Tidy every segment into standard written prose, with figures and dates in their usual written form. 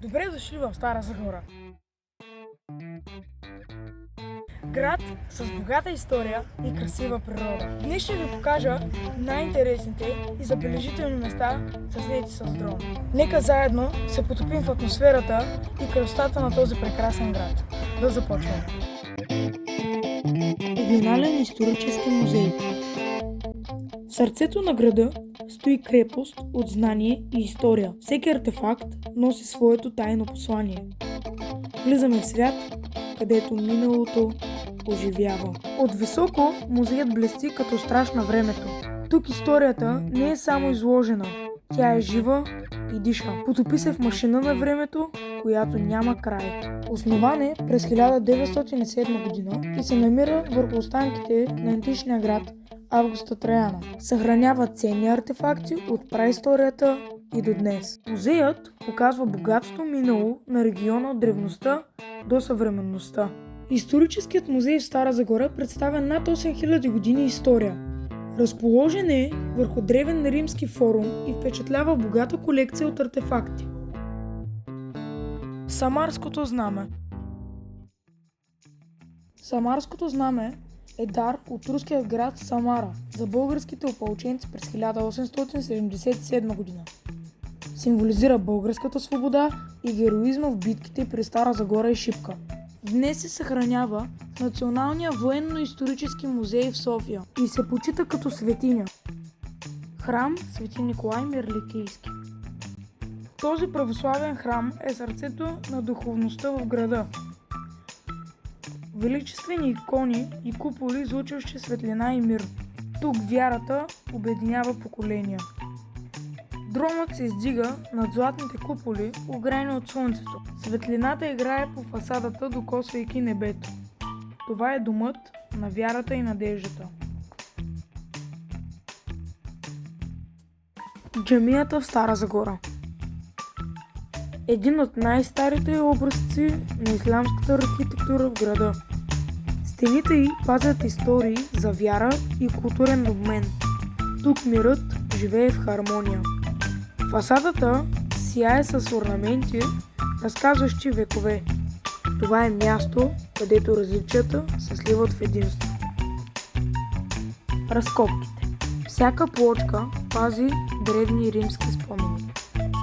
Добре дошли в Стара Загора. Град с богата история и красива природа. Днес ще ви покажа най-интересните и забележителни места, заснети с дрон. Нека заедно се потопим в атмосферата и красотата на този прекрасен град. Да започваме. Регионален исторически музей. В сърцето на града стои крепост от знание и история. Всеки артефакт носи своето тайно послание. Влизаме в свят, където миналото оживява. От високо музеят блести като страж на времето. Тук историята не е само изложена, тя е жива и диша. Потопи се в машина на времето, която няма край. Основан е през 1907 година и се намира върху останките на античния град Августа Траяна. Съхранява ценни артефакти от праисторията и до днес. Музеят показва богатото минало на региона от древността до съвременността. Историческият музей в Стара Загора представя над 8000 години история. Разположен е върху древен римски форум и впечатлява богата колекция от артефакти. Самарското знаме. Самарското знаме е дар от руският град Самара за българските опълченци през 1877 година. Символизира българската свобода и героизма в битките при Стара Загора и Шипка. Днес се съхранява в Националния военно-исторически музей в София и се почита като светиня. Храм Свети Николай Мирликийски. Този православен храм е сърцето на духовността в града. Величествени икони и куполи, излъчващи светлина и мир. Тук вярата обединява поколения. Дронът се издига над златните куполи, огрени от слънцето. Светлината играе по фасадата, докосвайки небето. Това е домът на вярата и надеждата. Джамията в Стара Загора. Един от най-старите образци на ислямската архитектура в града. Стените й пазят истории за вяра и културен обмен. Тук мирът живее в хармония. Фасадата сияе с орнаменти, разказващи векове. Това е място, където различията се сливат в единство. Разкопките. Всяка плочка пази древни римски спомени.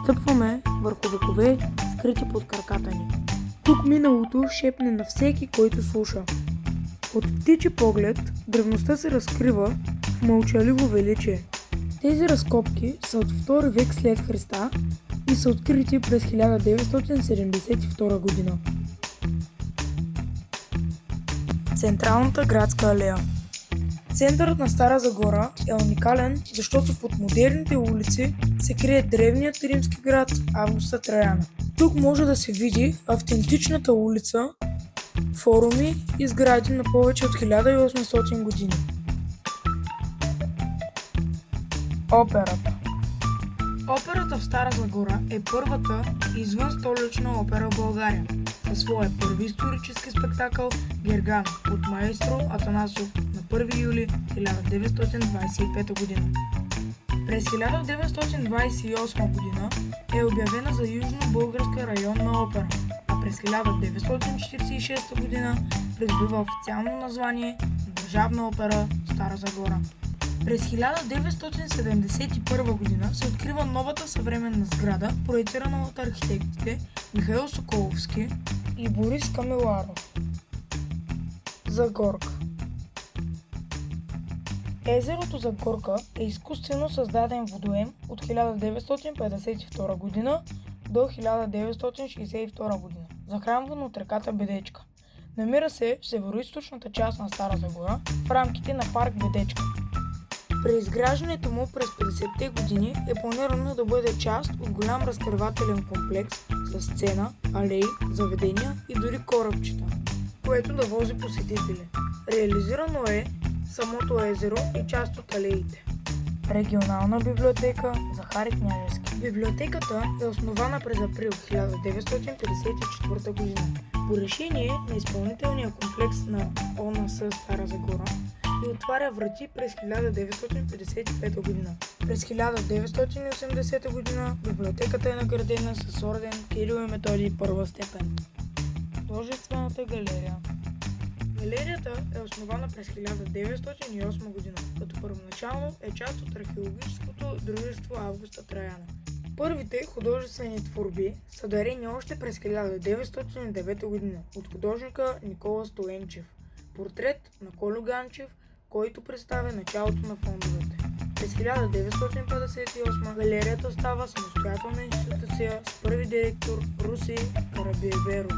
Стъпваме върху векове, скрити под краката ни. Тук миналото шепне на всеки, който слуша. От птичи поглед древността се разкрива в мълчаливо величие. Тези разкопки са от 2 век след Христа и са открити през 1972 година. Централната градска алея. Центърът на Стара Загора е уникален, защото под модерните улици се крие древният римски град Августа Траяна. Тук може да се види автентичната улица, форуми и сгради на повече от 1800 години. Операта. Операта в Стара Загора е първата извън столична опера в България, със своя първи исторически спектакъл Герган от маестро Атанасов на 1 юли 1925 година. През 1928 година е обявена за южно-българска районна опера, а през 1946 година придобива официално название Държавна опера Стара Загора. През 1971 година се открива новата съвременна сграда, проектирана от архитектите Михаил Соколовски и Борис Камеларов. Загорка. Езерото Загорка е изкуствено създаден водоем от 1952 година до 1962 година, захранван от реката Бедечка. Намира се в североизточната част на Стара Загора, в рамките на парк Бедечка. При изграждането му през 50-те години е планирано да бъде част от голям разкривателен комплекс с сцена, алеи, заведения и дори корабчета, което да вози посетители. Реализирано е самото езеро и част от алеите. Регионална библиотека Захари Княжески. Библиотеката е основана през април 1954 година. По решение на изпълнителния комплекс на ОНС Стара Загора, и отваря врати през 1955 година. През 1980 година библиотеката е наградена с орден Кирил и Методий първа степен. Художествената галерия. Галерията е основана през 1908 година, като първоначално е част от археологическото дружество Августа Траяна. Първите художествени творби са дарени още през 1909 година от художника Никола Стоенчев. Портрет на Кольо Ганчев, който представя началото на фондовете. През 1958 галерията става самостоятелна институция с първи директор Руси Карабиверов.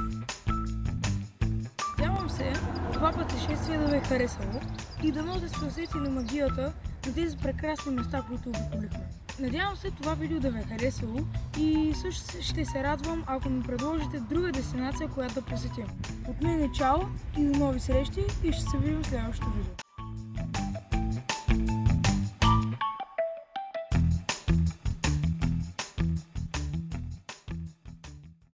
Надявам се това пътешествие да ви е харесало и да сте се усетили магията на тези прекрасни места, които обиколихме. Надявам се това видео да ви е харесало и също ще се радвам, ако ми предложите друга дестинация, която да посетим. От мен е чао и до нови срещи и ще се видим в следващото видео.